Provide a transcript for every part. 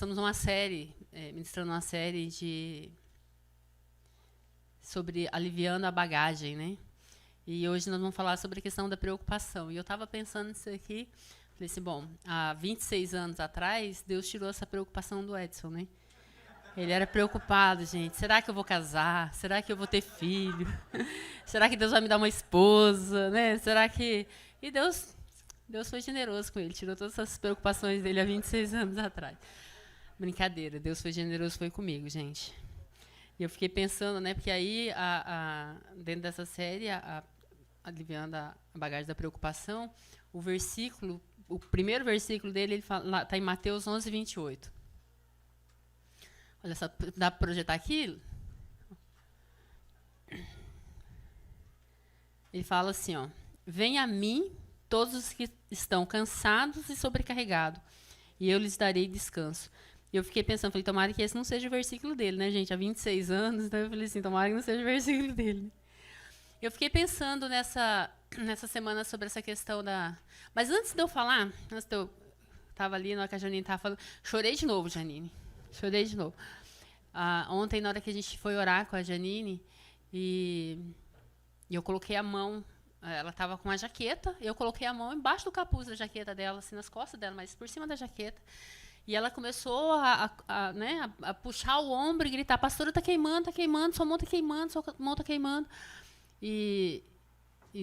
estamos ministrando uma série sobre aliviando a bagagem, né? E hoje nós vamos falar sobre a questão da preocupação. E eu estava pensando nisso aqui, falei assim, bom, há 26 anos atrás, Deus tirou essa preocupação do Edson, né? Ele era preocupado, gente. Será que eu vou casar? Será que eu vou ter filho? Será que Deus vai me dar uma esposa, né? Será que... E Deus foi generoso com ele, tirou todas essas preocupações dele há 26 anos atrás. Brincadeira, Deus foi generoso, foi comigo, gente. E eu fiquei pensando, né, porque aí, dentro dessa série, aliviando a bagagem da preocupação, o primeiro versículo dele, está em Mateus 11, 28. Olha só, dá para projetar aqui? Ele fala assim, ó, venha a mim todos os que estão cansados e sobrecarregados, e eu lhes darei descanso. E eu fiquei pensando, falei, tomara que esse não seja o versículo dele, né, gente? Há 26 anos, então eu falei assim, tomara que não seja o versículo dele. Eu fiquei pensando nessa semana sobre essa questão da... Mas antes de eu falar, eu estava ali, na hora que a Janine estava falando, chorei de novo, Janine. Chorei de novo. Ontem, na hora que a gente foi orar com a Janine, e eu coloquei a mão, ela estava com uma jaqueta, eu coloquei a mão embaixo do capuz da jaqueta dela, assim, nas costas dela, mas por cima da jaqueta. E ela começou a puxar o ombro e gritar, pastora, está queimando, sua mão está queimando, sua mão está queimando. E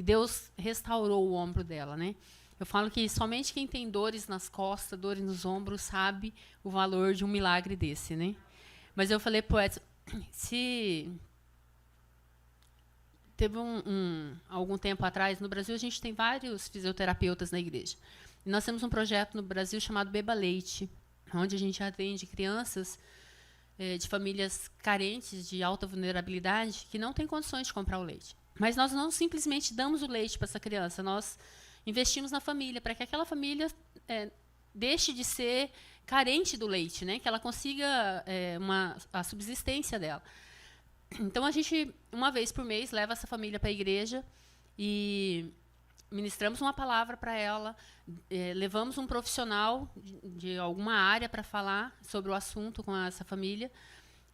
Deus restaurou o ombro dela, né? Eu falo que somente quem tem dores nas costas, dores nos ombros, sabe o valor de um milagre desse, né? Mas eu falei, pô, Edson, se teve algum tempo atrás, no Brasil a gente tem vários fisioterapeutas na igreja. E nós temos um projeto no Brasil chamado Beba Leite, onde a gente atende crianças de famílias carentes, de alta vulnerabilidade, que não têm condições de comprar o leite. Mas nós não simplesmente damos o leite para essa criança, nós investimos na família, para que aquela família deixe de ser carente do leite, né? Que ela consiga a subsistência dela. Então, a gente, uma vez por mês, leva essa família para a igreja e ministramos uma palavra para ela, levamos um profissional de alguma área para falar sobre o assunto com essa família.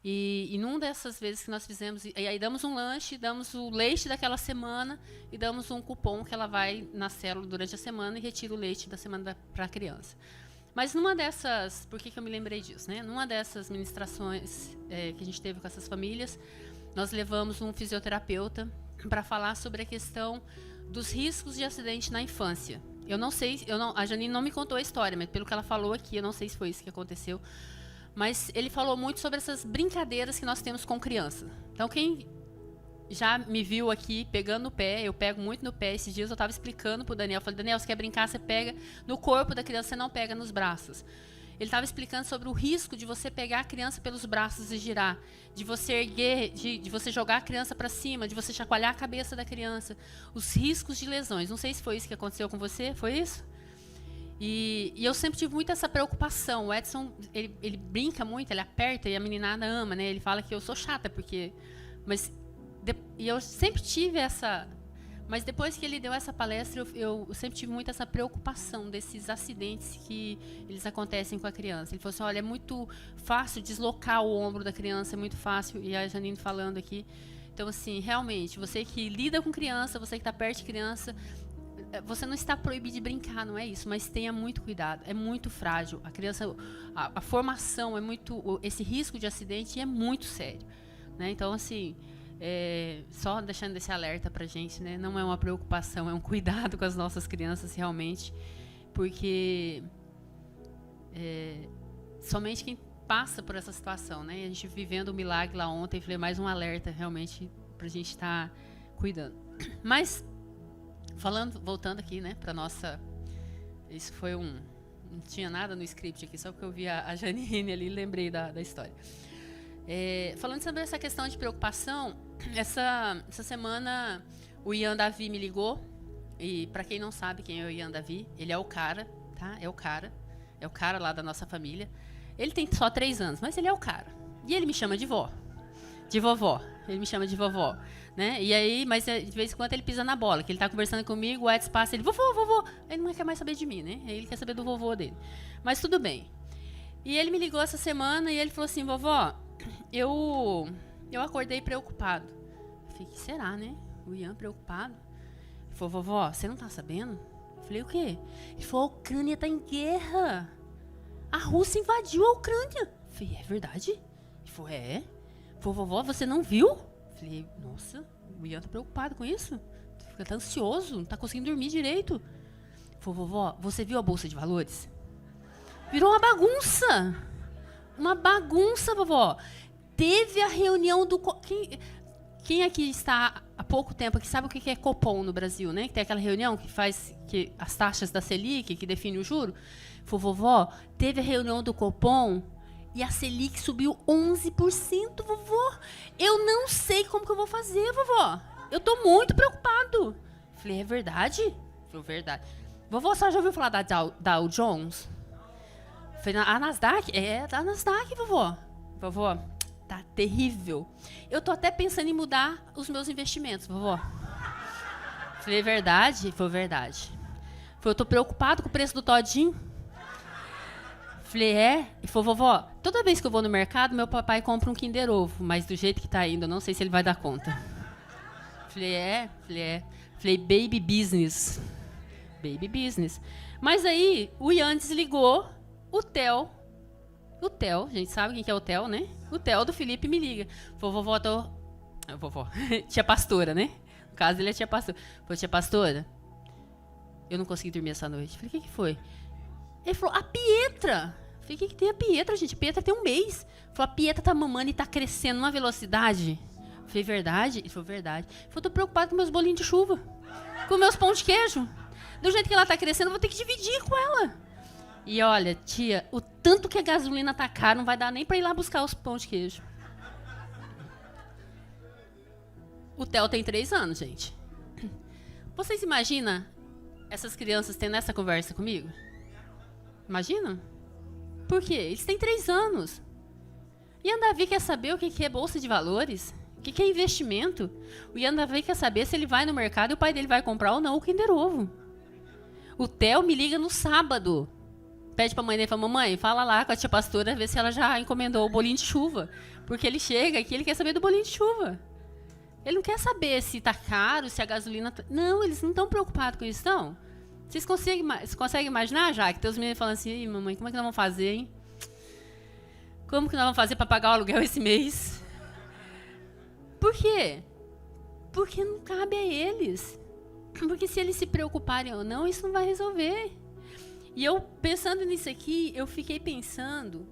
E numa dessas vezes que nós fizemos, e aí damos um lanche, damos o leite daquela semana e damos um cupom que ela vai na célula durante a semana e retira o leite da semana para a criança. Mas numa dessas, por que eu me lembrei disso, né? Numa dessas ministrações que a gente teve com essas famílias, nós levamos um fisioterapeuta para falar sobre a questão dos riscos de acidente na infância. Eu não sei, a Janine não me contou a história, mas pelo que ela falou aqui, eu não sei se foi isso que aconteceu. Mas ele falou muito sobre essas brincadeiras que nós temos com criança. Então, quem já me viu aqui pegando no pé, eu pego muito no pé. Esses dias eu estava explicando para o Daniel. Eu falei, Daniel, você quer brincar, você pega no corpo da criança, você não pega nos braços. Ele estava explicando sobre o risco de você pegar a criança pelos braços e girar, de você erguer, de você jogar a criança para cima, de você chacoalhar a cabeça da criança. Os riscos de lesões. Não sei se foi isso que aconteceu com você, foi isso? E eu sempre tive muito essa preocupação. O Edson, ele brinca muito, ele aperta e a meninada ama, né? Ele fala que eu sou chata, e eu sempre tive essa... Mas depois que ele deu essa palestra, eu sempre tive muito essa preocupação desses acidentes que eles acontecem com a criança. Ele falou assim, olha, é muito fácil deslocar o ombro da criança, é muito fácil. E a Janine falando aqui. Então, assim, realmente, você que lida com criança, você que está perto de criança... Você não está proibido de brincar, não é isso, mas tenha muito cuidado, é muito frágil. A criança, a formação é muito, esse risco de acidente é muito sério, né? Então, assim, só deixando esse alerta para a gente, né? Não é uma preocupação, é um cuidado com as nossas crianças realmente, porque somente quem passa por essa situação, né? A gente vivendo o milagre lá ontem, falei, mais um alerta realmente para a gente estar cuidando. Mas voltando aqui, né, para nossa... Isso foi não tinha nada no script aqui, só porque eu vi a Janine ali e lembrei da história. Falando sobre essa questão de preocupação, essa semana o Ian Davi me ligou, e para quem não sabe quem é o Ian Davi, ele é o cara, tá? É o cara lá da nossa família. Ele tem só 3 anos, mas ele é o cara. E ele me chama de vovó. Ele me chama de vovó, né? E aí, mas de vez em quando ele pisa na bola, que ele tá conversando comigo, o Edson passa, ele, vovô. Ele não quer mais saber de mim, né? Ele quer saber do vovô dele. Mas tudo bem. E ele me ligou essa semana e ele falou assim, vovó, eu acordei preocupado. Eu falei, que será, né? O Ian preocupado. Ele falou, vovó, você não tá sabendo? Eu falei, o quê? Ele falou, a Ucrânia tá em guerra. A Rússia invadiu a Ucrânia. Eu falei, é verdade? Ele falou, é. Ele falou, vovó, você não viu? Eu falei, nossa, o Ian tá preocupado com isso. Tá ansioso, não tá conseguindo dormir direito. Ele falou, vovó, você viu a Bolsa de Valores? Virou uma bagunça. Uma bagunça, vovó. Teve a reunião do... Quem aqui está há pouco tempo aqui sabe o que é Copom no Brasil, né? Que tem aquela reunião que faz as taxas da Selic, que define o juro. Falou, vovó, teve a reunião do Copom e a Selic subiu 11%, vovó. Eu não sei como que eu vou fazer, vovó. Eu tô muito preocupado. Falei, é verdade? Falei, verdade. Vovó, a senhora já ouviu falar da Dow Jones? Falei, a Nasdaq? É, a Nasdaq, vovó. Vovó, tá terrível. Eu tô até pensando em mudar os meus investimentos, vovó. Falei, verdade? Foi verdade. Falei, eu tô preocupado com o preço do todinho. Falei, é? E falou, vovó, toda vez que eu vou no mercado, meu papai compra um Kinder Ovo, mas do jeito que tá indo, eu não sei se ele vai dar conta. Falei, é? Falei, é. Falei, baby business. Baby business. Mas aí, o Ian desligou, o Theo, a gente sabe quem que é o Theo, né? O Theo do Felipe me liga. Falou, vovó, tô... Vovó, tia pastora, né? No caso, ele é tia pastora. Falou, tia pastora, eu não consegui dormir essa noite. Falei, o que foi? Ele falou, a Pietra. Falei, o que tem a Pietra, gente? Pietra tem um mês. Falou, a Pietra tá mamando e tá crescendo numa velocidade. Falei, verdade? Ele falou, verdade. Ele falou, tô preocupado com meus bolinhos de chuva. Com meus pão de queijo. Do jeito que ela tá crescendo, eu vou ter que dividir com ela. E olha, tia, o tanto que a gasolina tá cara, não vai dar nem pra ir lá buscar os pão de queijo. O Theo tem 3 anos, gente. Vocês imaginam essas crianças tendo essa conversa comigo? Imagina? Por quê? Eles têm 3 anos. E Ian Davi quer saber o que é bolsa de valores? O que é investimento? O Ian Davi quer saber se ele vai no mercado e o pai dele vai comprar ou não o Kinder Ovo. O Theo me liga no sábado. Pede pra mãe dele e fala, mamãe, fala lá com a tia pastora, ver se ela já encomendou o bolinho de chuva. Porque ele chega aqui, ele quer saber do bolinho de chuva. Ele não quer saber se tá caro, se a gasolina... Não, eles não estão preocupados com isso, não. Vocês conseguem imaginar, já? Que teus meninos falam assim, mamãe, como é que nós vamos fazer, hein? Como que nós vamos fazer para pagar o aluguel esse mês? Por quê? Porque não cabe a eles. Porque se eles se preocuparem ou não, isso não vai resolver. E eu, pensando nisso aqui, eu fiquei pensando,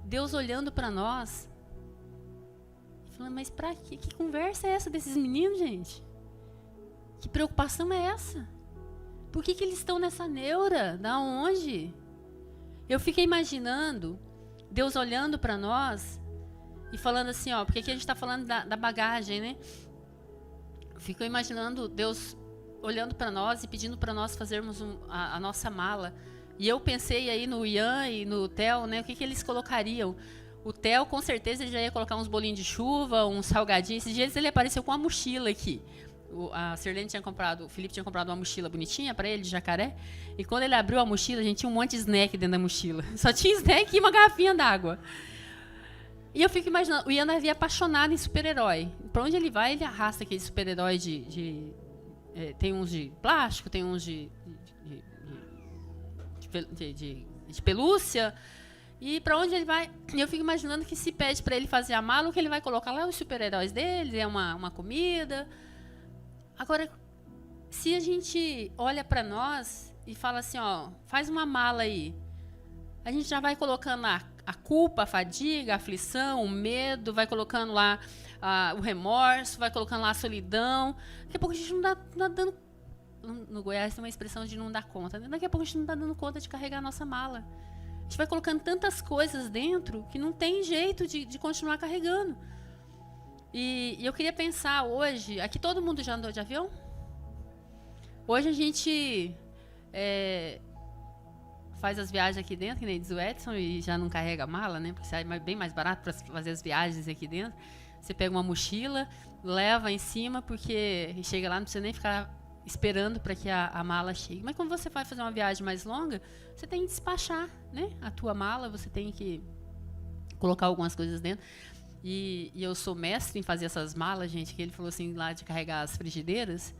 Deus olhando para nós, falando, mas para quê? Que conversa é essa desses meninos, gente? Que preocupação é essa? Por que eles estão nessa neura? Da onde? Eu fiquei imaginando Deus olhando para nós e falando assim, ó, porque aqui a gente está falando da bagagem, né? Fico imaginando Deus olhando para nós e pedindo para nós fazermos a nossa mala. E eu pensei aí no Ian e no Theo, né? O que eles colocariam? O Theo, com certeza, ele já ia colocar uns bolinhos de chuva, uns salgadinhos. Esses dias ele apareceu com uma mochila aqui. A Sirlene tinha comprado, o Felipe tinha comprado uma mochila bonitinha para ele, de jacaré. E quando ele abriu a mochila, a gente tinha um monte de snack dentro da mochila. Só tinha snack e uma garrafinha d'água. E eu fico imaginando, o Ian havia apaixonado em super-herói. Para onde ele vai, ele arrasta aquele super-herói tem uns de plástico, tem uns de pelúcia. E para onde ele vai, eu fico imaginando que se pede para ele fazer a mala, o que ele vai colocar lá, os super-heróis dele, é uma comida. Agora, se a gente olha para nós e fala assim, ó, faz uma mala aí, a gente já vai colocando a culpa, a fadiga, a aflição, o medo, vai colocando lá o remorso, vai colocando lá a solidão. Daqui a pouco a gente não dá dando... No Goiás tem uma expressão de não dar conta. Daqui a pouco a gente não está dando conta de carregar a nossa mala. A gente vai colocando tantas coisas dentro que não tem jeito de continuar carregando. E eu queria pensar hoje... Aqui todo mundo já andou de avião? Hoje a gente faz as viagens aqui dentro, que nem diz o Edson, e já não carrega a mala, né? Porque sai bem mais barato para fazer as viagens aqui dentro. Você pega uma mochila, leva em cima, porque chega lá, não precisa nem ficar esperando para que a mala chegue. Mas quando você vai fazer uma viagem mais longa, você tem que despachar, né, a tua mala, você tem que colocar algumas coisas dentro. E eu sou mestre em fazer essas malas, gente, que ele falou assim, lá de carregar as frigideiras.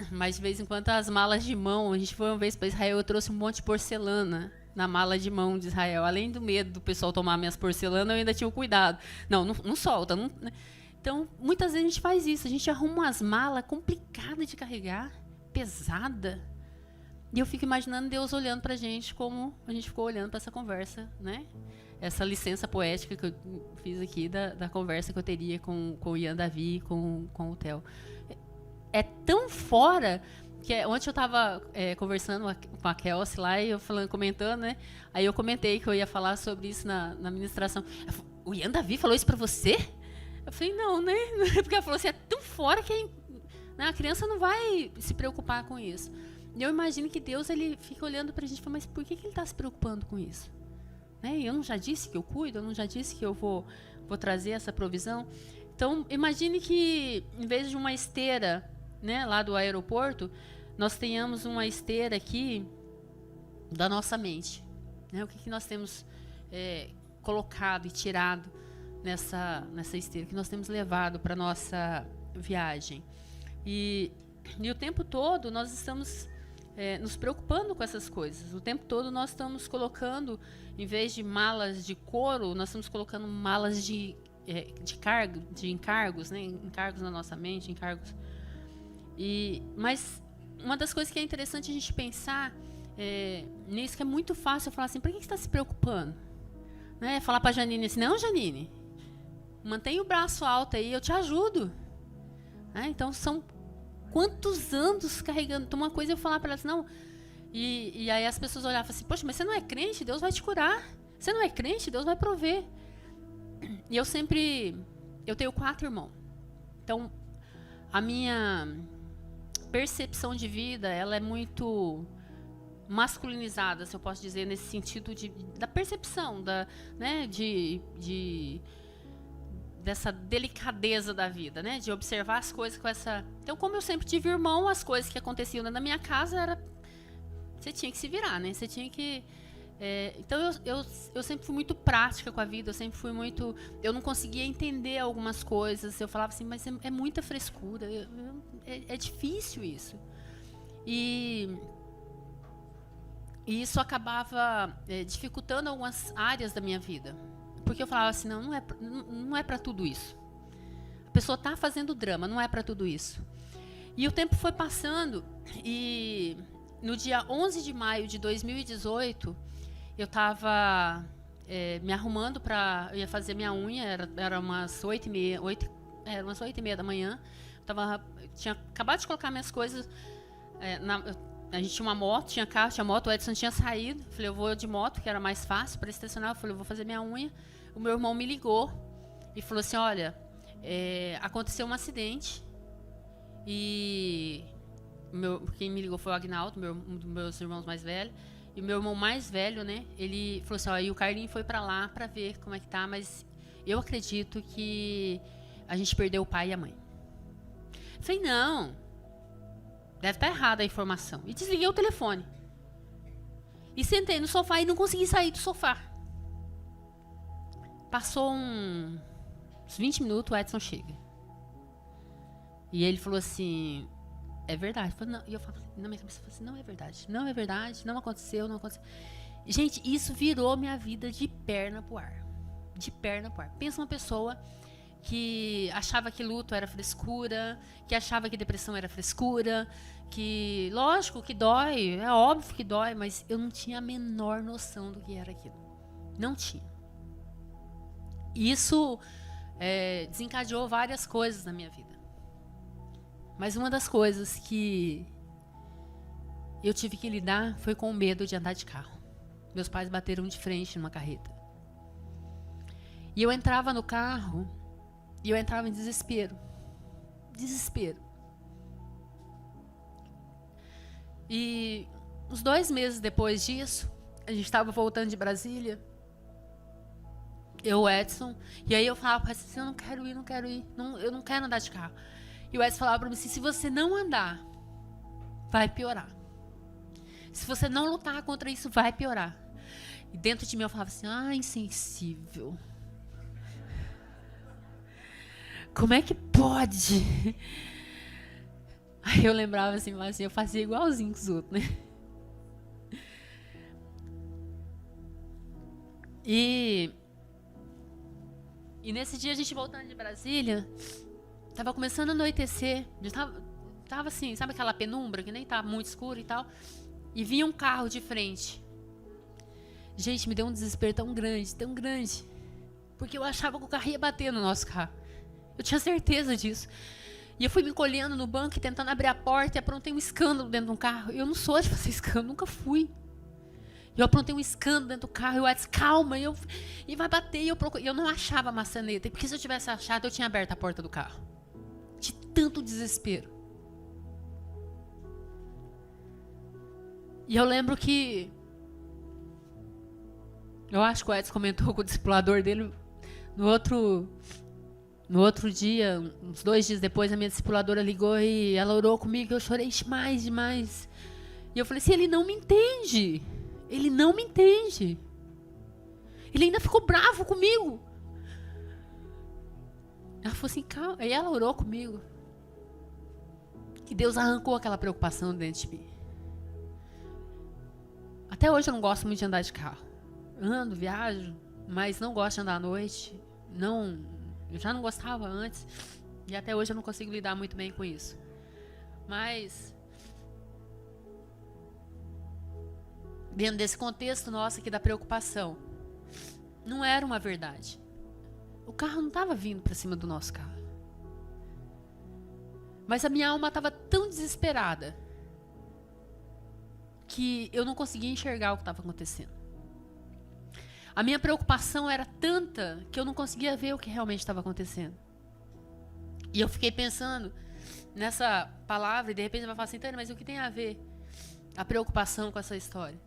Mas de vez em quando as malas de mão, a gente foi uma vez para Israel, eu trouxe um monte de porcelana na mala de mão de Israel. Além do medo do pessoal tomar minhas porcelanas, eu ainda tinha o cuidado. Não solta. Não, né? Então, muitas vezes a gente faz isso. A gente arruma umas malas complicadas de carregar, pesada. E eu fico imaginando Deus olhando pra gente como a gente ficou olhando para essa conversa, né? Essa licença poética que eu fiz aqui da conversa que eu teria com o Ian Davi, com o Theo. É tão fora que ontem eu estava conversando com a Kelsey lá e eu comentando, né? Aí eu comentei que eu ia falar sobre isso na ministração. O Ian Davi falou isso para você? Eu falei, não, né? Porque ela falou assim, é tão fora que né, a criança não vai se preocupar com isso. E eu imagino que Deus, ele fica olhando pra gente e fala, mas por que ele está se preocupando com isso? Né? Eu não já disse que eu cuido? Eu não já disse que eu vou trazer essa provisão? Então, imagine que em vez de uma esteira, né, lá do aeroporto, nós tenhamos uma esteira aqui da nossa mente. Né? O que nós temos colocado e tirado nessa esteira, que nós temos levado para a nossa viagem. E o tempo todo nós estamos nos preocupando com essas coisas. O tempo todo nós estamos colocando, em vez de malas de couro, nós estamos colocando malas de encargos, né? Encargos na nossa mente, encargos. Mas uma das coisas que é interessante a gente pensar nisso, que é muito fácil eu falar assim, por que você está se preocupando? Né? Falar para a Janine assim, não, Janine, mantenha o braço alto aí, eu te ajudo. Então, são quantos anos carregando? Então, uma coisa eu falar para elas, não. E aí as pessoas olhavam assim, poxa, mas você não é crente, Deus vai te curar. Você não é crente, Deus vai prover. E eu tenho 4 irmãos. Então, a minha percepção de vida, ela é muito masculinizada, se eu posso dizer, nesse sentido da percepção, né, dessa delicadeza da vida, né? De observar as coisas com essa... Então, como eu sempre tive irmão, as coisas que aconteciam na minha casa você tinha que se virar, né? Você tinha que... Então, eu sempre fui muito prática com a vida, eu sempre fui muito... Eu não conseguia entender algumas coisas, eu falava assim, mas é muita frescura, é difícil isso. E isso acabava dificultando algumas áreas da minha vida. Porque eu falava assim, não é para tudo isso. A pessoa está fazendo drama, não é para tudo isso. E o tempo foi passando e no dia 11 de maio de 2018, eu estava me arrumando eu ia fazer minha unha, era umas 8h30 da manhã. Tinha acabado de colocar minhas coisas, a gente tinha uma moto, tinha carro, tinha moto, o Edson tinha saído. Falei, eu vou de moto, que era mais fácil para estacionar. Eu falei, eu vou fazer minha unha. O meu irmão me ligou e falou assim, olha, aconteceu um acidente e quem me ligou foi o Agnaldo, um dos meus irmãos mais velhos. E o meu irmão mais velho, né, ele falou assim, ó, e o Carlinhos foi para lá para ver como é que tá, mas eu acredito que a gente perdeu o pai e a mãe. Eu falei, não, deve estar errada a informação. E desliguei o telefone. E sentei no sofá e não consegui sair do sofá. Passou uns 20 minutos, o Edson chega. E ele falou assim, é verdade. E eu falei, na minha cabeça, assim, não é verdade. Não é verdade, não aconteceu, não aconteceu. Gente, isso virou minha vida de perna pro ar. De perna pro ar. Pensa uma pessoa que achava que luto era frescura, que achava que depressão era frescura, que, lógico, que dói, é óbvio que dói, mas eu não tinha a menor noção do que era aquilo. Não tinha. Isso desencadeou várias coisas na minha vida. Mas uma das coisas que eu tive que lidar foi com o medo de andar de carro. Meus pais bateram de frente numa carreta. E eu entrava no carro e eu entrava em desespero. Desespero. E uns 2 meses depois disso, a gente estava voltando de Brasília, eu, Edson, e aí eu falava assim, eu não quero ir, eu não quero andar de carro. E o Edson falava para mim assim, se você não andar, vai piorar. Se você não lutar contra isso, vai piorar. E dentro de mim eu falava assim, insensível. Como é que pode? Aí eu lembrava assim, eu fazia igualzinho com os outros, né? E nesse dia a gente voltando de Brasília, tava começando a anoitecer, tava assim, sabe aquela penumbra que nem tá muito escuro e tal, e vinha um carro de frente. Gente, me deu um desespero tão grande, porque eu achava que o carro ia bater no nosso carro. Eu tinha certeza disso. E eu fui me encolhendo no banco e tentando abrir a porta e aprontei um escândalo dentro de um carro. Eu não sou de fazer escândalo, nunca fui. Eu aprontei um escândalo dentro do carro, eu disse, calma, e vai bater, e eu não achava a maçaneta, porque se eu tivesse achado, eu tinha aberto a porta do carro. De tanto desespero. E eu lembro que, eu acho que o Edson comentou com o discipulador dele, no outro dia, uns 2 dias depois, a minha discipuladora ligou e ela orou comigo, eu chorei demais. E eu falei assim, ele não me entende. Ele não me entende. Ele ainda ficou bravo comigo. Ela falou assim, calma. Aí ela orou comigo. Que Deus arrancou aquela preocupação dentro de mim. Até hoje eu não gosto muito de andar de carro. Ando, viajo, mas não gosto de andar à noite. Eu já não gostava antes. E até hoje eu não consigo lidar muito bem com isso. Mas dentro desse contexto nosso aqui da preocupação, não era uma verdade. O carro não estava vindo para cima do nosso carro. Mas a minha alma estava tão desesperada que eu não conseguia enxergar o que estava acontecendo. A minha preocupação era tanta que eu não conseguia ver o que realmente estava acontecendo. E eu fiquei pensando nessa palavra e de repente vai falar assim, Tânia, mas o que tem a ver a preocupação com essa história?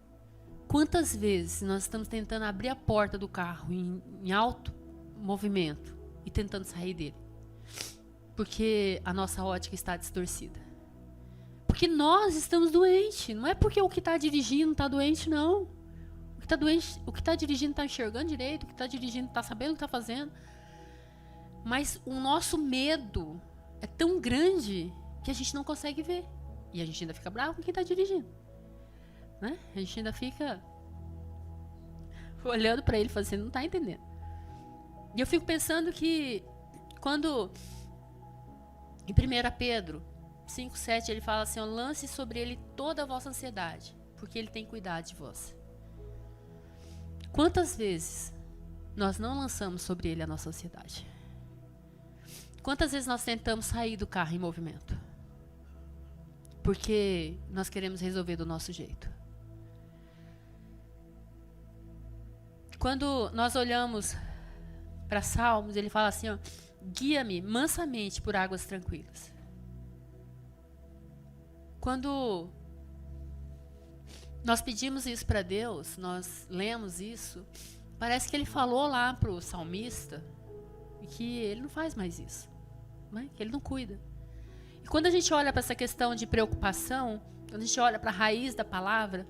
Quantas vezes nós estamos tentando abrir a porta do carro em alto movimento e tentando sair dele? Porque a nossa ótica está distorcida. Porque nós estamos doentes. Não é porque o que está dirigindo está doente, não. O que está dirigindo está enxergando direito, o que está dirigindo está sabendo o que está fazendo. Mas o nosso medo é tão grande que a gente não consegue ver. E a gente ainda fica bravo com quem está dirigindo. Né? A gente ainda fica olhando para ele e falando assim, não está entendendo. E eu fico pensando que quando em 1 Pedro 5,7 ele fala assim, lance sobre ele toda a vossa ansiedade, porque ele tem cuidado de vós. Quantas vezes nós não lançamos sobre ele a nossa ansiedade? Quantas vezes nós tentamos sair do carro em movimento? Porque nós queremos resolver do nosso jeito. Quando nós olhamos para Salmos, ele fala assim, guia-me mansamente por águas tranquilas. Quando nós pedimos isso para Deus, nós lemos isso, parece que ele falou lá para o salmista que ele não faz mais isso, né? Que ele não cuida. E quando a gente olha para essa questão de preocupação, quando a gente olha para a raiz da palavra,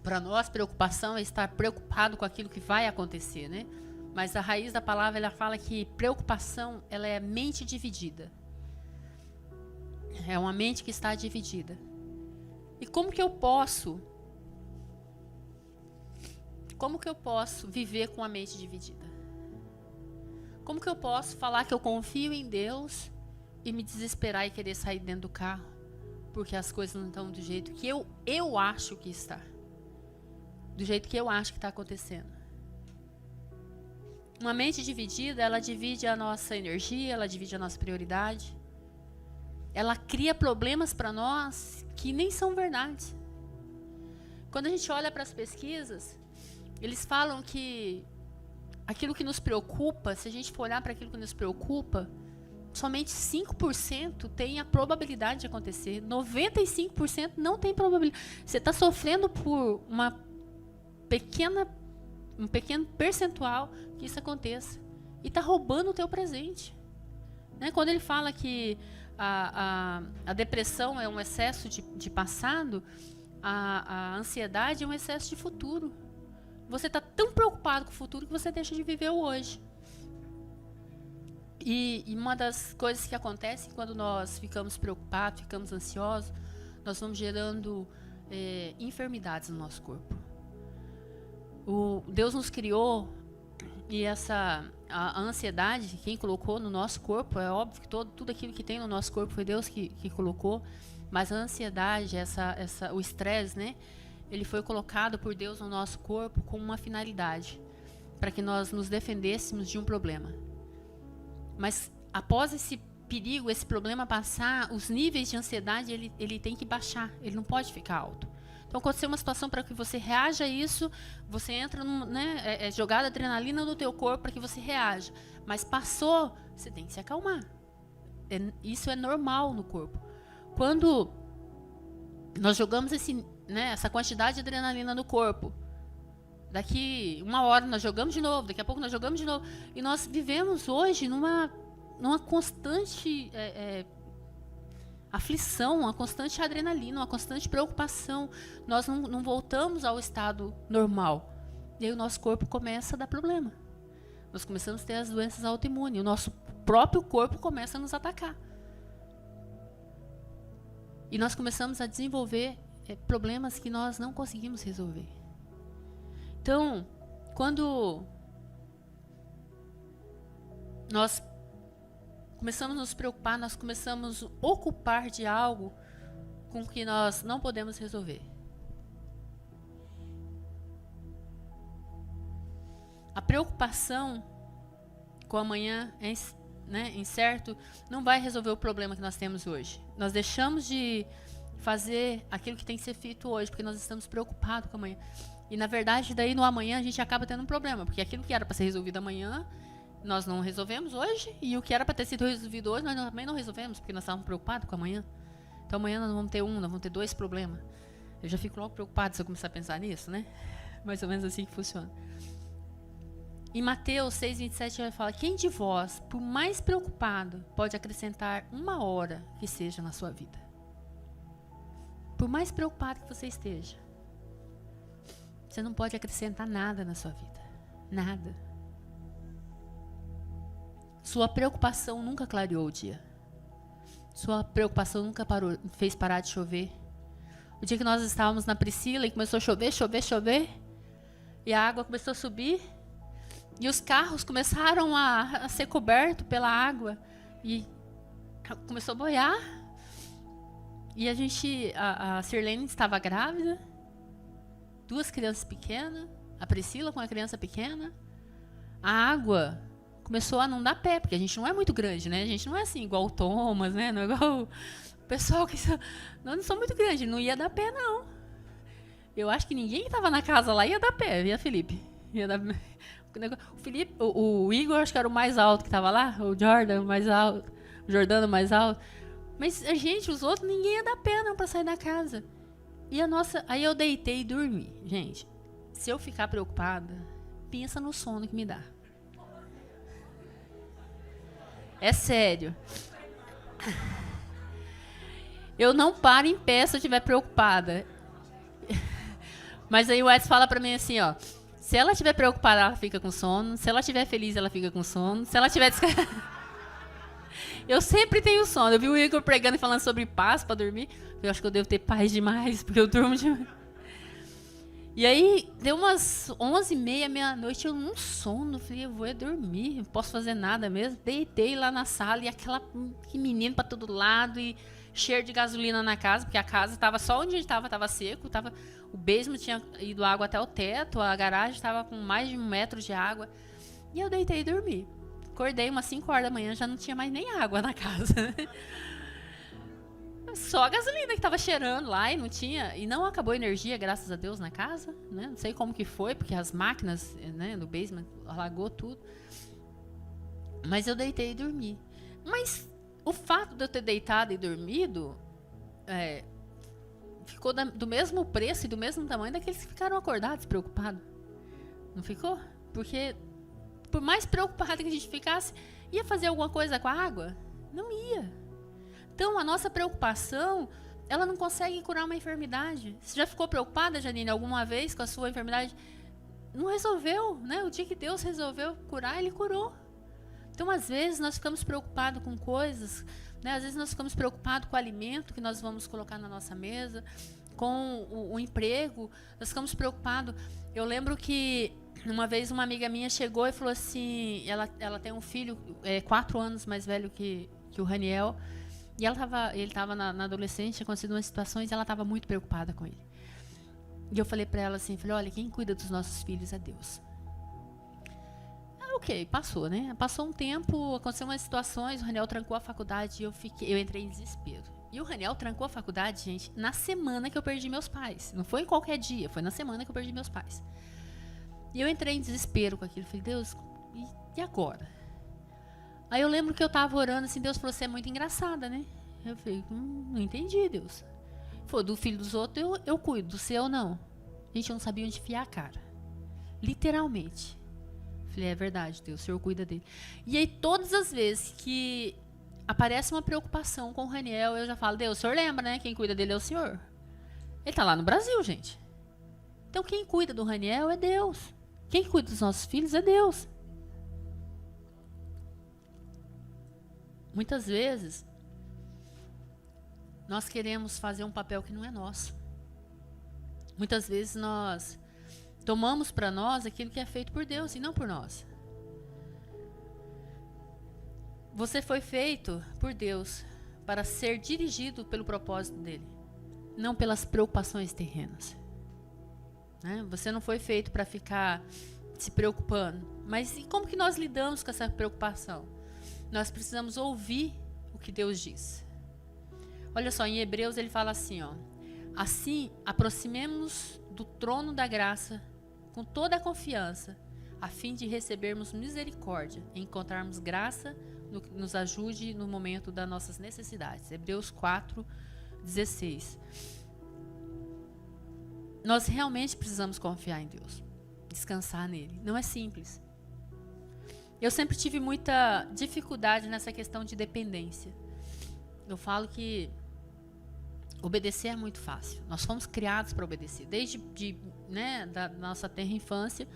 para nós preocupação é estar preocupado com aquilo que vai acontecer, né? Mas a raiz da palavra, ela fala que preocupação, ela é mente dividida. É uma mente que está dividida. E como que eu posso viver com a mente dividida? Como que eu posso falar que eu confio em Deus e me desesperar e querer sair dentro do carro porque as coisas não estão do jeito que eu acho que está, do jeito que eu acho que está acontecendo? Uma mente dividida, ela divide a nossa energia, ela divide a nossa prioridade. Ela cria problemas para nós que nem são verdade. Quando a gente olha para as pesquisas, eles falam que aquilo que nos preocupa, se a gente for olhar para aquilo que nos preocupa, somente 5% tem a probabilidade de acontecer. 95% não tem probabilidade. Você está sofrendo por um pequeno percentual que isso aconteça. E está roubando o teu presente. Né? Quando ele fala que a depressão é um excesso de passado, a ansiedade é um excesso de futuro. Você está tão preocupado com o futuro que você deixa de viver o hoje. E uma das coisas que acontece quando nós ficamos preocupados, ficamos ansiosos, nós vamos gerando enfermidades no nosso corpo. Deus nos criou e a ansiedade, quem colocou no nosso corpo, é óbvio que tudo aquilo que tem no nosso corpo foi Deus que colocou, mas a ansiedade, o estresse, né? Ele foi colocado por Deus no nosso corpo com uma finalidade, para que nós nos defendêssemos de um problema. Mas após esse perigo, esse problema passar, os níveis de ansiedade ele tem que baixar, ele não pode ficar alto. Então, aconteceu uma situação para que você reaja a isso, você entra, é jogada adrenalina no teu corpo para que você reaja. Mas passou, você tem que se acalmar. Isso é normal no corpo. Quando nós jogamos essa quantidade de adrenalina no corpo, daqui uma hora nós jogamos de novo, daqui a pouco nós jogamos de novo. E nós vivemos hoje numa constante aflição, uma constante adrenalina, uma constante preocupação. Nós não voltamos ao estado normal. E aí o nosso corpo começa a dar problema. Nós começamos a ter as doenças autoimunes. O nosso próprio corpo começa a nos atacar. E nós começamos a desenvolver problemas que nós não conseguimos resolver. Então, quando nós começamos a nos preocupar, nós começamos a ocupar de algo com que nós não podemos resolver. A preocupação com o amanhã incerto não vai resolver o problema que nós temos hoje. Nós deixamos de fazer aquilo que tem que ser feito hoje, porque nós estamos preocupados com o amanhã. E, na verdade, daí no amanhã a gente acaba tendo um problema, porque aquilo que era para ser resolvido amanhã, nós não resolvemos hoje, e o que era para ter sido resolvido hoje, nós também não resolvemos, porque nós estávamos preocupados com amanhã. Então, amanhã nós vamos ter nós vamos ter 2 problemas. Eu já fico logo preocupado se eu começar a pensar nisso, né? Mais ou menos assim que funciona. Em Mateus 6:27, ele fala: quem de vós, por mais preocupado, pode acrescentar 1 hora que seja na sua vida? Por mais preocupado que você esteja, você não pode acrescentar nada na sua vida. Nada. Sua preocupação nunca clareou o dia. Sua preocupação nunca fez parar de chover. O dia que nós estávamos na Priscila e começou a chover, e a água começou a subir, e os carros começaram a ser cobertos pela água, e começou a boiar. E a Sirlene estava grávida, 2 crianças pequenas, a Priscila com a criança pequena. A água começou a não dar pé, porque a gente não é muito grande, né? A gente não é assim, igual o Thomas, né? Não é igual o pessoal que... Nós não somos muito grandes, não ia dar pé, não. Eu acho que ninguém que estava na casa lá ia dar pé, via Felipe. Ia dar... O Felipe, o Igor, acho que era o mais alto que estava lá, o Jordan, mais alto, o Jordano mais alto. Mas a gente, os outros, ninguém ia dar pé, não, para sair da casa. E aí eu deitei e dormi. Gente, se eu ficar preocupada, pensa no sono que me dá. É sério. Eu não paro em pé se eu estiver preocupada. Mas aí o Edson fala pra mim assim, ó: se ela estiver preocupada, ela fica com sono. Se ela estiver feliz, ela fica com sono. Se ela estiver Eu sempre tenho sono. Eu vi o Igor pregando e falando sobre paz pra dormir. Eu acho que eu devo ter paz demais, porque eu durmo demais. E aí, deu umas 11h30, meia-noite, eu num sono. Falei, eu vou dormir, não posso fazer nada mesmo. Deitei lá na sala e que menino pra todo lado e cheiro de gasolina na casa, porque a casa tava só onde a gente tava seco. O basement tinha ido água até o teto, a garagem estava com mais de 1 metro de água. E eu deitei e dormi. Acordei umas 5 horas da manhã, já não tinha mais nem água na casa. Só a gasolina que tava cheirando lá e não acabou a energia, graças a Deus, na casa, né? Não sei como que foi, porque as máquinas, né, do basement alagou tudo. Mas eu deitei e dormi. Mas o fato de eu ter deitado e dormido ficou do mesmo preço e do mesmo tamanho daqueles que ficaram acordados, preocupados. Não ficou? Porque por mais preocupado que a gente ficasse, ia fazer alguma coisa com a água? Não ia. Então, a nossa preocupação, ela não consegue curar uma enfermidade. Você já ficou preocupada, Janine, alguma vez com a sua enfermidade? Não resolveu, né? O dia que Deus resolveu curar, Ele curou. Então, às vezes, nós ficamos preocupados com coisas, né? Às vezes, nós ficamos preocupados com o alimento que nós vamos colocar na nossa mesa, com o emprego, nós ficamos preocupados. Eu lembro que uma vez uma amiga minha chegou e falou assim, ela tem um filho 4 anos mais velho que o Raniel, e ele estava na adolescência, tinha acontecido umas situações, e ela estava muito preocupada com ele. E eu falei para ela assim, olha, quem cuida dos nossos filhos é Deus. Ok, passou, né? Passou um tempo, aconteceram umas situações, o Raniel trancou a faculdade e eu entrei em desespero. E o Raniel trancou a faculdade, gente, na semana que eu perdi meus pais. Não foi em qualquer dia, foi na semana que eu perdi meus pais. E eu entrei em desespero com aquilo. Falei, Deus, e agora? Aí eu lembro que eu tava orando assim, Deus falou, você é muito engraçada, né? Eu falei, não entendi, Deus. Falou, do filho dos outros eu cuido, do seu não. Gente, eu não sabia onde enfiar a cara. Literalmente. Falei, é verdade, Deus, o Senhor cuida dele. E aí todas as vezes que aparece uma preocupação com o Raniel, eu já falo, Deus, o Senhor lembra, né? Quem cuida dele é o Senhor. Ele tá lá no Brasil, gente. Então quem cuida do Raniel é Deus. Quem cuida dos nossos filhos é Deus. Muitas vezes, nós queremos fazer um papel que não é nosso. Muitas vezes nós tomamos para nós aquilo que é feito por Deus e não por nós. Você foi feito por Deus para ser dirigido pelo propósito dele, não pelas preocupações terrenas. Né? Você não foi feito para ficar se preocupando. Mas e como que nós lidamos com essa preocupação? Nós precisamos ouvir o que Deus diz. Olha só, em Hebreus ele fala assim, ó, assim aproximemo-nos do trono da graça com toda a confiança, a fim de recebermos misericórdia e encontrarmos graça no que nos ajude no momento das nossas necessidades. Hebreus 4:16. Nós realmente precisamos confiar em Deus, descansar nele. Não é simples. Eu sempre tive muita dificuldade nessa questão de dependência. Eu falo que obedecer é muito fácil. Nós fomos criados para obedecer. Desde da nossa tenra infância,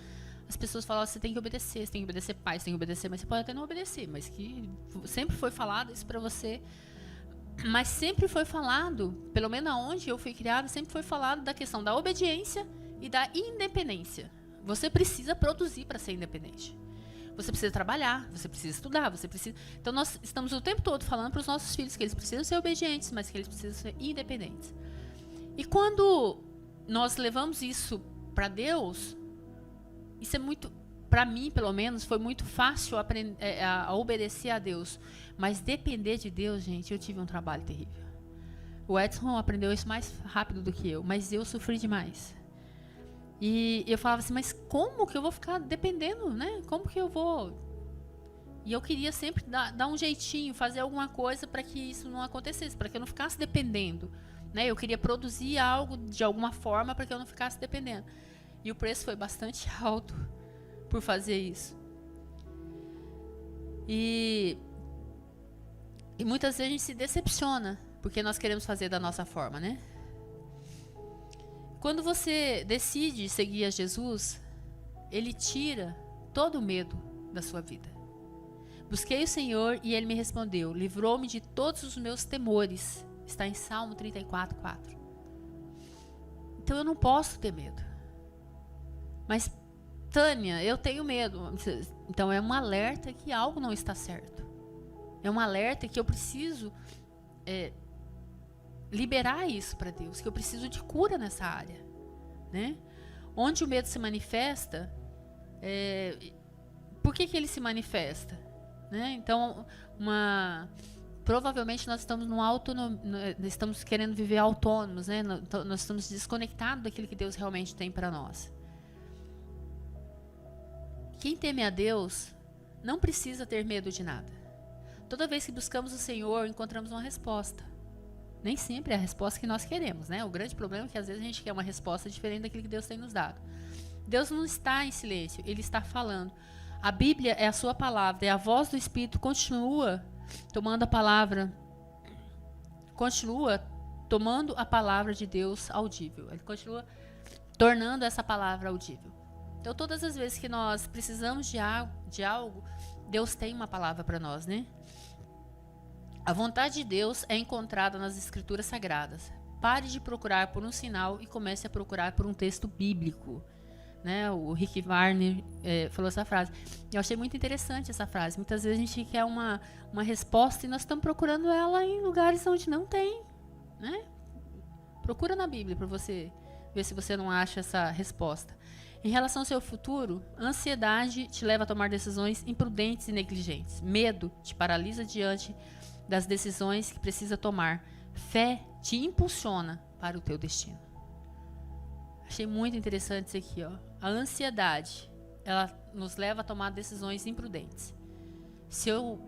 as pessoas falam, você tem que obedecer pai, você tem que obedecer, mas você pode até não obedecer, mas que sempre foi falado isso para você. Mas sempre foi falado, pelo menos onde eu fui criada, sempre foi falado da questão da obediência e da independência. Você precisa produzir para ser independente. Você precisa trabalhar, você precisa estudar, você precisa... Então, nós estamos o tempo todo falando para os nossos filhos que eles precisam ser obedientes, mas que eles precisam ser independentes. E quando nós levamos isso para Deus, isso é muito... Para mim, pelo menos, foi muito fácil a obedecer a Deus. Mas depender de Deus, gente, eu tive um trabalho terrível. O Edson aprendeu isso mais rápido do que eu, mas eu sofri demais. E eu falava assim, mas como que eu vou ficar dependendo, né? Como que eu vou... E eu queria sempre dar um jeitinho, fazer alguma coisa para que isso não acontecesse, para que eu não ficasse dependendo. Né? Eu queria produzir algo de alguma forma para que eu não ficasse dependendo. E o preço foi bastante alto por fazer isso. E muitas vezes a gente se decepciona, porque nós queremos fazer da nossa forma, né? Quando você decide seguir a Jesus, Ele tira todo o medo da sua vida. Busquei o Senhor e Ele me respondeu, livrou-me de todos os meus temores. Está em Salmo 34:4. Então eu não posso ter medo. Mas, Tânia, eu tenho medo. Então é um alerta que algo não está certo. É um alerta que eu preciso liberar isso para Deus, que eu preciso de cura nessa área, né? Onde o medo se manifesta, por que ele se manifesta, né? Então, provavelmente nós estamos estamos querendo viver autônomos, né? Nós estamos desconectados daquilo que Deus realmente tem para nós. Quem teme a Deus não precisa ter medo de nada. Toda vez que buscamos o Senhor, encontramos uma resposta. Nem sempre é a resposta que nós queremos, né? O grande problema é que às vezes a gente quer uma resposta diferente daquilo que Deus tem nos dado. Deus não está em silêncio, Ele está falando. A Bíblia é a sua palavra, e a voz do Espírito continua tomando a palavra continua tomando a palavra de Deus audível. Ele continua tornando essa palavra audível. Então, todas as vezes que nós precisamos de algo, Deus tem uma palavra para nós, né? A vontade de Deus é encontrada nas Escrituras Sagradas. Pare de procurar por um sinal e comece a procurar por um texto bíblico. Né? O Rick Warner falou essa frase. Eu achei muito interessante essa frase. Muitas vezes a gente quer uma resposta e nós estamos procurando ela em lugares onde não tem. Né? Procura na Bíblia para você ver se você não acha essa resposta. Em relação ao seu futuro, a ansiedade te leva a tomar decisões imprudentes e negligentes. Medo te paralisa diante das decisões que precisa tomar. Fé te impulsiona para o teu destino. Achei muito interessante isso aqui, ó. A ansiedade, ela nos leva a tomar decisões imprudentes. Se eu,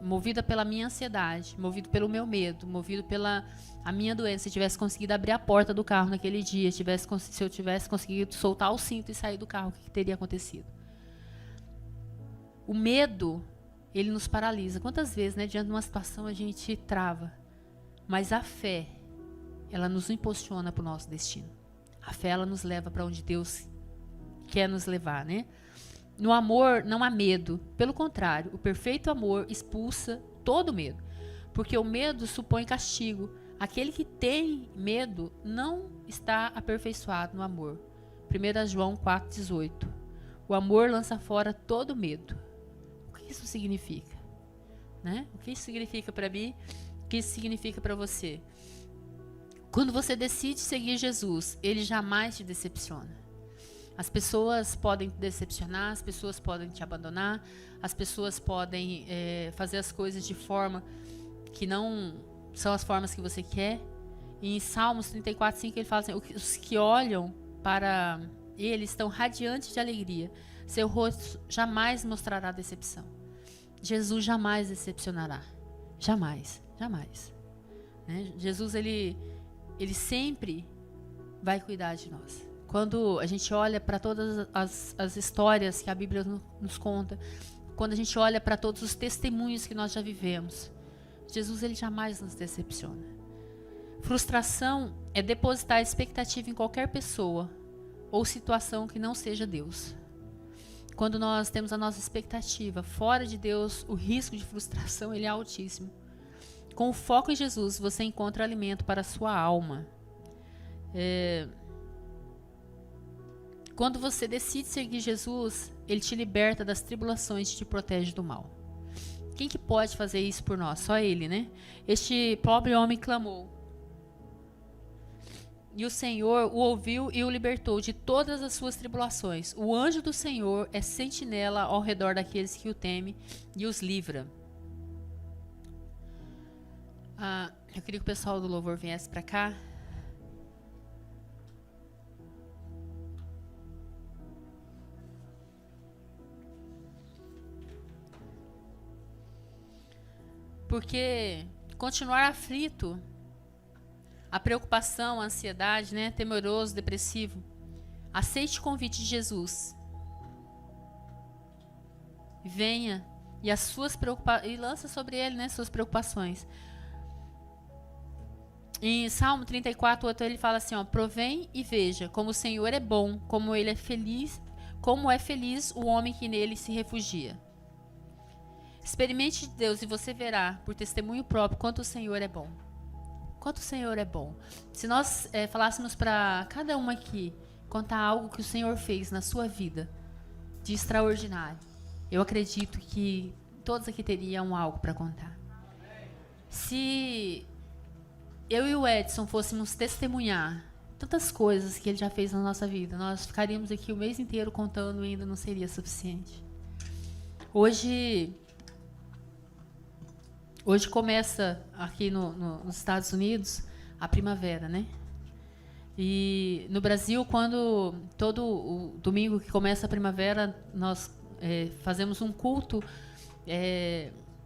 movida pela minha ansiedade, movido pelo meu medo, movido pela a minha doença, se tivesse conseguido abrir a porta do carro naquele dia, se eu tivesse conseguido soltar o cinto e sair do carro, o que teria acontecido? O medo, ele nos paralisa. Quantas vezes, né, diante de uma situação a gente trava? Mas a fé, ela nos impulsiona para o nosso destino. A fé, ela nos leva para onde Deus quer nos levar, né? No amor não há medo. Pelo contrário, o perfeito amor expulsa todo medo. Porque o medo supõe castigo. Aquele que tem medo não está aperfeiçoado no amor. 1 João 4,18. O amor lança fora todo medo. O que isso significa? Né? O que isso significa para mim? O que isso significa para você? Quando você decide seguir Jesus, ele jamais te decepciona. As pessoas podem te decepcionar, as pessoas podem te abandonar, as pessoas podem fazer as coisas de forma que não são as formas que você quer. E em Salmos 34:5 ele fala assim: os que olham para ele estão radiantes de alegria, seu rosto jamais mostrará decepção. Jesus jamais decepcionará, jamais, jamais. Né? Jesus, ele sempre vai cuidar de nós. Quando a gente olha para todas as histórias que a Bíblia nos conta, quando a gente olha para todos os testemunhos que nós já vivemos, Jesus, ele jamais nos decepciona. Frustração é depositar expectativa em qualquer pessoa ou situação que não seja Deus. Quando nós temos a nossa expectativa fora de Deus, o risco de frustração ele é altíssimo. Com o foco em Jesus, você encontra alimento para a sua alma. Quando você decide seguir Jesus, ele te liberta das tribulações e te protege do mal. Quem que pode fazer isso por nós? Só ele, né? Este pobre homem clamou. E o Senhor o ouviu e o libertou de todas as suas tribulações. O anjo do Senhor é sentinela ao redor daqueles que o temem e os livra. Eu queria que o pessoal do louvor viesse para cá. Porque continuar aflito, a preocupação, a ansiedade, né, temeroso, depressivo, aceite o convite de Jesus. Venha e as suas e lança sobre ele, né, suas preocupações. Em Salmo 34:8 ele fala assim, ó: provém e veja como o Senhor é bom, como ele é feliz, como é feliz o homem que nele se refugia. Experimente Deus e você verá, por testemunho próprio, quanto o Senhor é bom. Quanto o Senhor é bom. Se nós falássemos para cada um aqui, contar algo que o Senhor fez na sua vida, de extraordinário, eu acredito que todos aqui teriam algo para contar. Se eu e o Edson fôssemos testemunhar tantas coisas que ele já fez na nossa vida, nós ficaríamos aqui o mês inteiro contando e ainda não seria suficiente. Hoje começa aqui nos Estados Unidos a primavera, né? E no Brasil, quando todo o domingo que começa a primavera, nós fazemos um culto,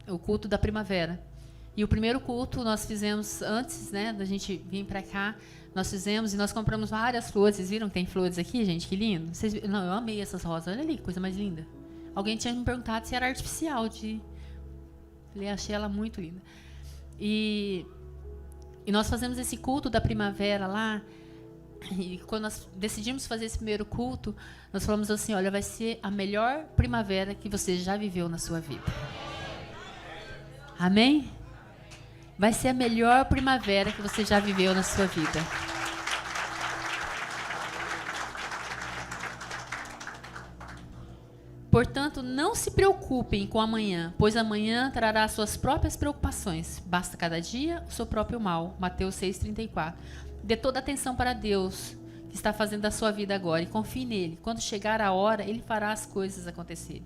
o culto da primavera. E o primeiro culto nós fizemos antes, né, da gente vir para cá, nós fizemos e nós compramos várias flores. Vocês viram que tem flores aqui, gente? Que lindo. Não, eu amei essas rosas. Olha ali, coisa mais linda. Alguém tinha me perguntado se era artificial. Falei, achei ela muito linda. E nós fazemos esse culto da primavera lá. E quando nós decidimos fazer esse primeiro culto, nós falamos assim, olha, vai ser a melhor primavera que você já viveu na sua vida. Amém? Vai ser a melhor primavera que você já viveu na sua vida. Portanto, não se preocupem com amanhã, pois amanhã trará suas próprias preocupações. Basta cada dia o seu próprio mal. Mateus 6,34. Dê toda a atenção para Deus, que está fazendo a sua vida agora, e confie nele. Quando chegar a hora, ele fará as coisas acontecerem.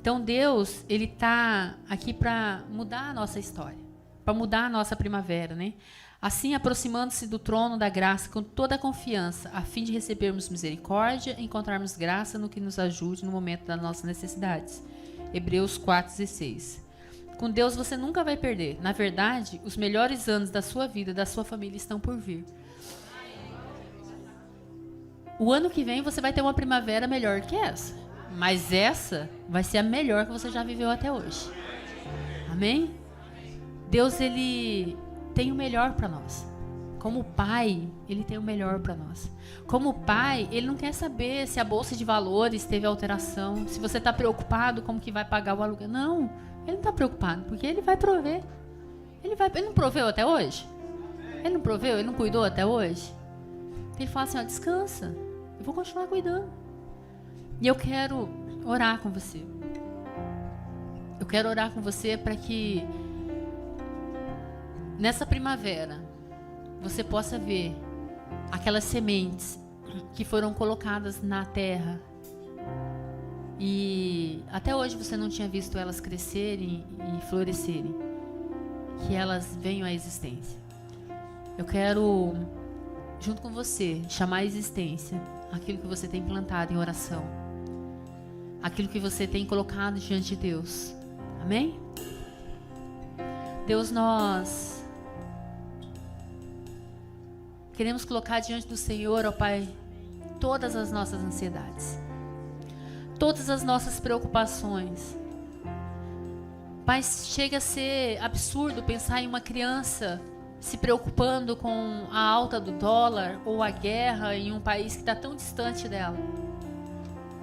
Então, Deus, ele está aqui para mudar a nossa história, para mudar a nossa primavera, né? Assim, aproximando-se do trono da graça com toda a confiança, a fim de recebermos misericórdia e encontrarmos graça no que nos ajude no momento das nossas necessidades. Hebreus 4,16. Com Deus você nunca vai perder. Na verdade, os melhores anos da sua vida, da sua família, estão por vir. O ano que vem você vai ter uma primavera melhor que essa. Mas essa vai ser a melhor que você já viveu até hoje. Amém? Deus, ele tem o melhor para nós. Como pai, ele tem o melhor para nós. Como pai, ele não quer saber se a bolsa de valores teve alteração, se você está preocupado como que vai pagar o aluguel. Não, ele não está preocupado, porque ele vai prover. Ele não proveu até hoje? Ele não proveu? Ele não cuidou até hoje? Ele fala assim, ó, descansa, eu vou continuar cuidando. E eu quero orar com você. Eu quero orar com você para que nessa primavera você possa ver aquelas sementes que foram colocadas na terra e até hoje você não tinha visto elas crescerem e florescerem, que elas venham à existência. Eu quero, junto com você, chamar à existência aquilo que você tem plantado em oração, aquilo que você tem colocado diante de Deus. Amém? Deus, nós queremos colocar diante do Senhor, ó Pai, todas as nossas ansiedades, todas as nossas preocupações. Pai, chega a ser absurdo pensar em uma criança se preocupando com a alta do dólar ou a guerra em um país que está tão distante dela.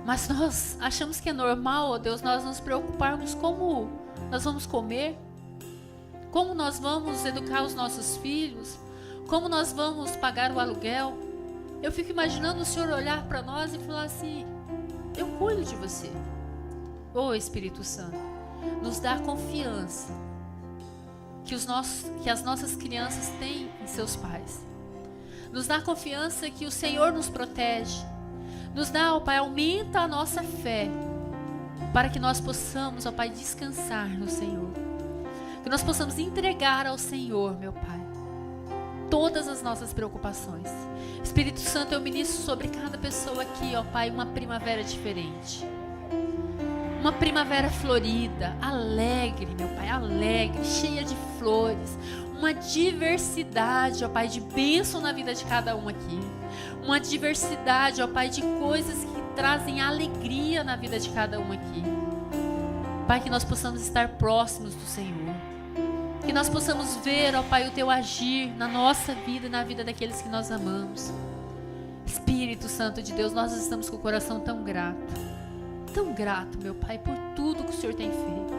Mas nós achamos que é normal, ó Deus, nós nos preocuparmos como nós vamos comer, como nós vamos educar os nossos filhos, como nós vamos pagar o aluguel. Eu fico imaginando o Senhor olhar para nós e falar assim, eu cuido de você. Ô Espírito Santo, nos dá confiança que as nossas crianças têm em seus pais. Nos dá confiança que o Senhor nos protege. Nos dá, ó Pai, aumenta a nossa fé para que nós possamos, ó Pai, descansar no Senhor. Que nós possamos entregar ao Senhor, meu Pai, todas as nossas preocupações. Espírito Santo, eu ministro sobre cada pessoa aqui, ó Pai, uma primavera diferente. Uma primavera florida, alegre, meu Pai, alegre, cheia de flores. Uma diversidade, ó Pai, de bênção na vida de cada um aqui. Uma diversidade, ó Pai, de coisas que trazem alegria na vida de cada um aqui. Pai, que nós possamos estar próximos do Senhor. Que nós possamos ver, ó Pai, o Teu agir na nossa vida e na vida daqueles que nós amamos. Espírito Santo de Deus, nós estamos com o coração tão grato, meu Pai, por tudo que o Senhor tem feito.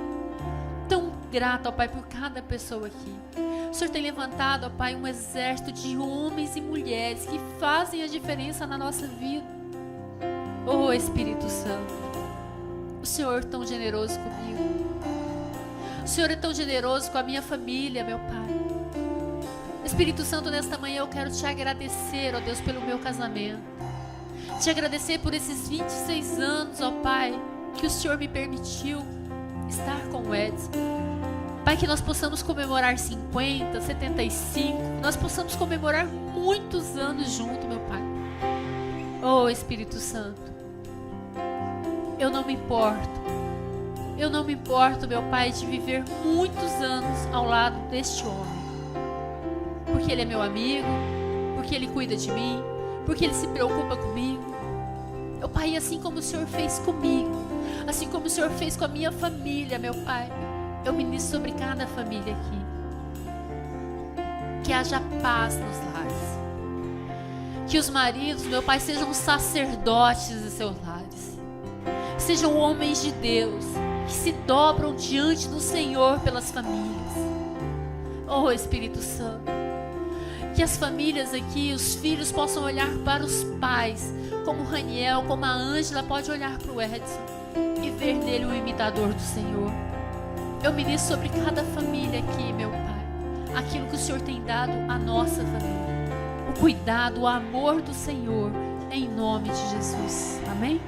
Tão grato, ó Pai, por cada pessoa aqui. O Senhor tem levantado, ó Pai, um exército de homens e mulheres que fazem a diferença na nossa vida. Oh Espírito Santo, o Senhor é tão generoso comigo. O Senhor é tão generoso com a minha família, meu Pai. Espírito Santo, nesta manhã eu quero Te agradecer, ó Deus, pelo meu casamento. Te agradecer por esses 26 anos, ó Pai, que o Senhor me permitiu estar com o Edson. Pai, que nós possamos comemorar 50, 75, nós possamos comemorar muitos anos juntos, meu Pai. Oh Espírito Santo, eu não me importo, meu Pai, de viver muitos anos ao lado deste homem. Porque ele é meu amigo, porque ele cuida de mim, porque ele se preocupa comigo. Meu Pai, assim como o Senhor fez comigo, assim como o Senhor fez com a minha família, meu Pai, eu ministro sobre cada família aqui. Que haja paz nos lares. Que os maridos, meu Pai, sejam sacerdotes de seus lares. Sejam homens de Deus que se dobram diante do Senhor pelas famílias. Oh, Espírito Santo, que as famílias aqui, os filhos possam olhar para os pais, como o Raniel, como a Ângela pode olhar para o Edson e ver nele um imitador do Senhor. Eu ministro sobre cada família aqui, meu Pai, aquilo que o Senhor tem dado à nossa família. O cuidado, o amor do Senhor, em nome de Jesus. Amém?